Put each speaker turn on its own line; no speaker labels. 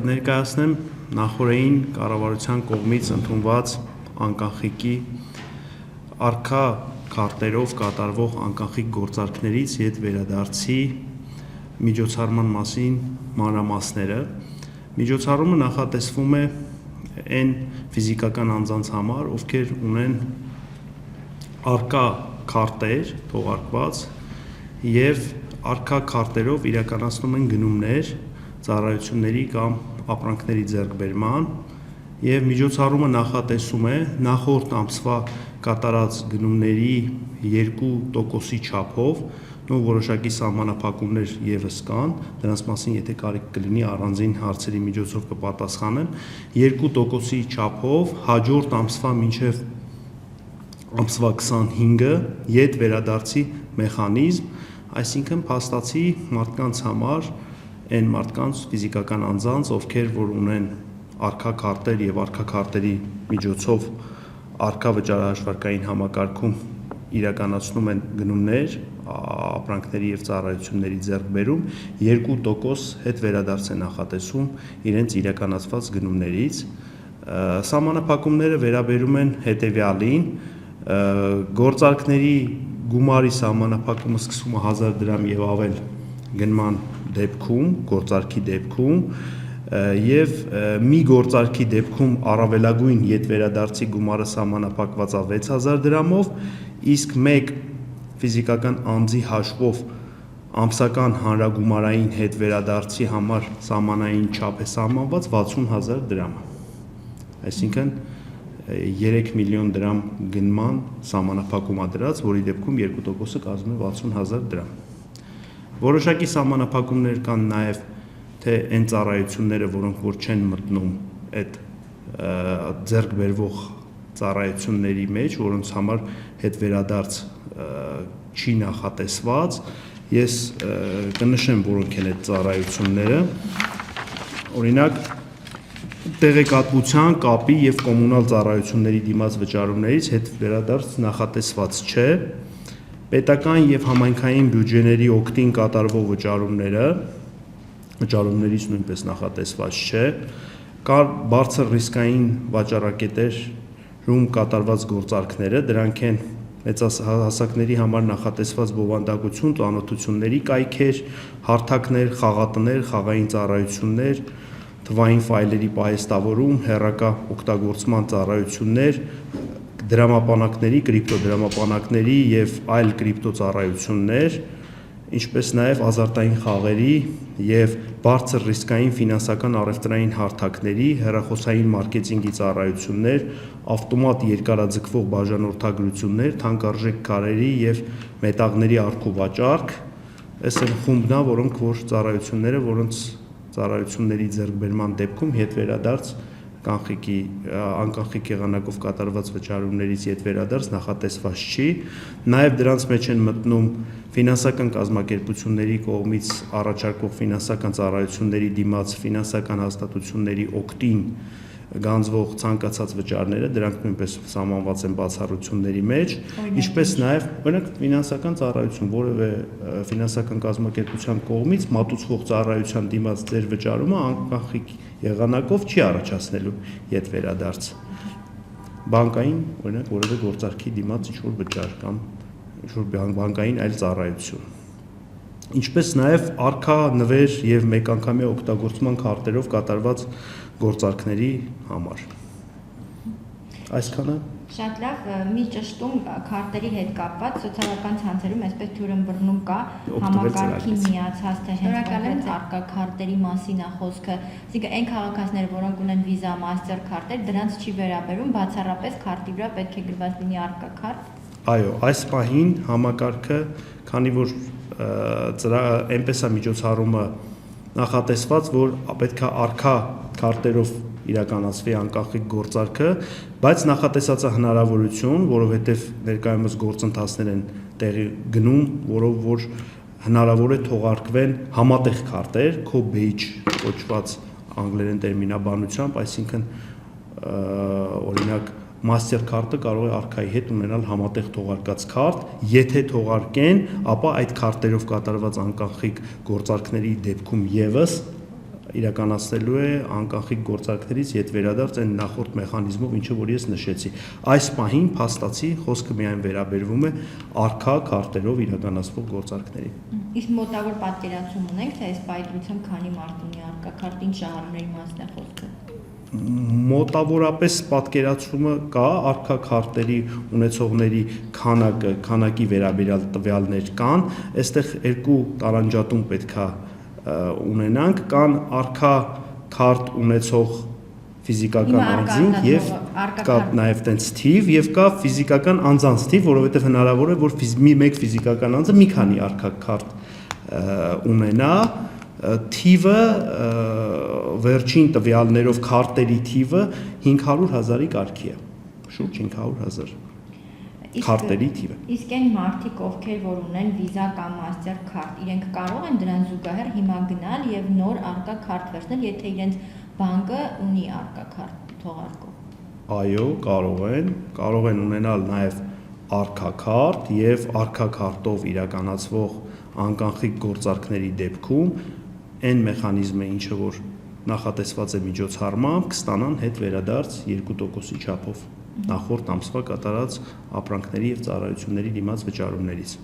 ներկայացնեմ նախորդային կառավարության կողմից ընդունված անկախնիկի առկա քարտերով կատարվող անկախնիկ գործարքներից ետ վերադարձի միջոցառման մասին մանրամասները։ Միջոցառումը նախատեսվում է այն ֆիզիկական անձանց համար, ովքեր ունեն առկա քարտեր թողարկված եւ առկա քարտերով իրականացնում են գնումներ ծառայությունների կամ ապրանքների ձեռքբերման եւ միջոցառումը նախատեսում է նախորդ ամսվա կատարած գնումների 2%-ի չափով որոշակի սահմանափակումներ եւս կան, դրանց մասին եթե կարիք կլինի առանձին հարցերի միջոցով կպատասխանեմ, 2%-ի չափով հաջորդ ամսվա մինչեւ ամսվա 25-ը ետ վերադարձի մեխանիզմ, այսինքն փաստացի մարդկանց համար այն մարդկանց ֆիզիկական անձանց, ովքեր որ ունեն առկա քարտեր եւ առկա քարտերի միջոցով առկա վճարահաշվարկային համակարգում իրականացնում են գնումներ, ապրանքների եւ ծառայությունների ձեռքբերում 2% հետ վերադարձ է նախատեսում իրենց իրականացված գնումներից։ Սահմանափակումները վերաբերում են հետեւյալին. գործարքների գումարի սահմանափակումը սկսվում է 1000 դրամ եւ ավել գնման դեպքում, գործարքի դեպքում եւ մի գործարքի դեպքում առավելագույն ետ վերադարձի գումարը սահմանափակված է 6000 դրամով, իսկ մեկ ֆիզիկական անձի հաշվով ամսական հանրագումարային հետ վերադարձի համար սահմանային չափ է սահմանված 60000 դրամ։ Այսինքն 3 միլիոն դրամ գնման սահմանափակում է դրած, որի դեպքում 2%-ը կազմում է 60000 դրամ։ Որոշակի սահմանափակումներ կան նաև թե այն ծառայությունները, որոնք որ չեն մտնում այդ ձեռք բերվող ծառայությունների մեջ, որոնց համար հետ վերադարձ չի նախատեսված, ես կնշեմ որոնք են այդ ծառայությունները, օրինակ տեղեկատվության, կապի եւ կոմունալ ծառայությունների դիմաց վճարումներից հետ վերադարձ նախատեսված չէ, պետական եւ համայնքային բյուջեների օգտին կատարվող վճարումներից նույնպես նախատեսված չէ, կար բարձր ռիսկային վաճառակետերում կատարված գործարքները, դրանք են մեծահասակների համար նախատեսված բովանդակություն, ծանոթությունների կայքեր, հարթակներ, խաղատներ, խաղային ծառայություններ, թվային ֆայլերի պահեստավորում, հեռակա օգտագործման ծառայություններ, դրամապանակների, կրիպտոդրամապանակների եւ այլ կրիպտո ծառայություններ, ինչպես նաեւ ազարտային խաղերի եւ բարձր ռիսկային ֆինանսական առևտրային հարթակների, հեռախոսային մարքեթինգի ծառայություններ, ավտոմատ երկարաձգվող բաժանորդագրություններ, թանկարժեք քարերի եւ մետաղների առքուվաճառք, այս են խումբն է, որոնք որ ծառայությունները, որոնց ծառայությունների ձեռքբերման դեպքում հետ վերադարձ անկախնիկ եղանակով կատարված վճարումներից ետ վերադարձ նախատեսված չի, նաև դրանց մեջ են մտնում ֆինանսական կազմակերպությունների կողմից առաջարկվող ֆինանսական ծառայությունների դիմաց ֆինանսական հաստատությունների օգտին գանձվող ցանկացած վճարները, դրանք նույնպես սահմանված են բացառությունների մեջ, ինչպես նաև օրինակ ֆինանսական ծառայություն, որևէ ֆինանսական կազմակերպության կողմից մատուցվող ծառայության դիմաց ձեր վճարումը անկախնիկ եղանակով չի առաջացնելու ետ վերադարձ։ Բանկային, օրինակ, որևէ գործարքի դիմաց ինչ-որ վճար կամ ինչ-որ բանկային այլ ծառայություն։ Ինչպես նաև առկա նվեր եւ մեկանգամյա օգտագործման քարտերով կատարված գործարքների համար։ Այսքանը։
Շատ լավ, մի ճշտում քարտերի հետ կապված սոցիալական ցանցերում այսպես թյուրըմբռնում կա համակարգի միացած թե հենց առկա քարտերի մասին է խոսքը, այսինքն այն քաղաքացիները, որոնք ունեն Visa, Master քարտեր, դրանց չի վերաբերում, բացառապես քարտի վրա պետք է գրված լինի առկա քարտ։
Այո, այս պահին համակարգը, քանի որ այնպես է միջոցառումը նախատեսված, որ պետք է առկա քարտերով իրականացվի անկախնիկ գործարքը, բայց նախատեսած է հնարավորություն, որովհետև ներկայումս գործընթացներ են տեղի գնում, որով որ հնարավոր է թողարկվեն համատեղ քարտեր, co-badge կոչված անգլերեն տերմինաբանությամբ, այսինքն օրինակ Master քարտը կարող է առկայի հետ ունենալ համատեղ թողարկած քարտ, եթե թողարկեն, ապա այդ քարտերով կատարված անկախնիկ գործարքների դեպքում եւս իրականացնելու է անկանխիկ գործարքներից յետ վերադարձ այն նախորդ մեխանիզմով, ինչը որ ես նշեցի։ Այս պահին փաստացի խոսքը միայն վերաբերվում է առկա քարտերով իրականացվող գործարքներին։
Իսկ մոտավոր պատկերացում ունենք, թե այս պայծրությամբ քանի մարդ ունի առկա քարտ, ինչ շահառուների մասն է խոսքը։
Մոտավորապես պատկերացումը կա, առկա քարտերի ունեցողների քանակի վերաբերյալ տվյալներ կան, այստեղ երկու տարանջատում պետքա ունենանք, կան առկա քարտ ունեցող ֆիզիկական անձինք եւ կա նաեւ տենց թիվ եւ կա ֆիզիկական անձանց թիվ, որովհետեւ հնարավոր է որ մեկ ֆիզիկական անձը մի քանի առկա քարտ ունենա, թիվը վերջին տվյալներով քարտերի թիվը 500,000-ի կարգի է, շուրջ 500,000 քարտերի թիվը։
Իսկ այն մարդիկ, ովքեր որ ունեն վիզա կամ մաստեր քարտ, իրենք կարող են դրան զուգահեռ հիմա գնալ եւ նոր առկա քարտ վերցնել, եթե իրենց բանկը ունի առկա քարտ թողարկող։
Այո, կարող են ունենալ նաեւ առկա քարտ եւ առկա քարտով իրականացվող անկանխիկ գործարքների դեպքում այն մեխանիզմը, ինչը որ նախատեսված է միջոցառմամբ, կստանան հետ վերադարձ 2%-ի չափով նախորդ ամսվա կատարած ապրանքների եւ ծառայությունների դիմաց վճարումներից։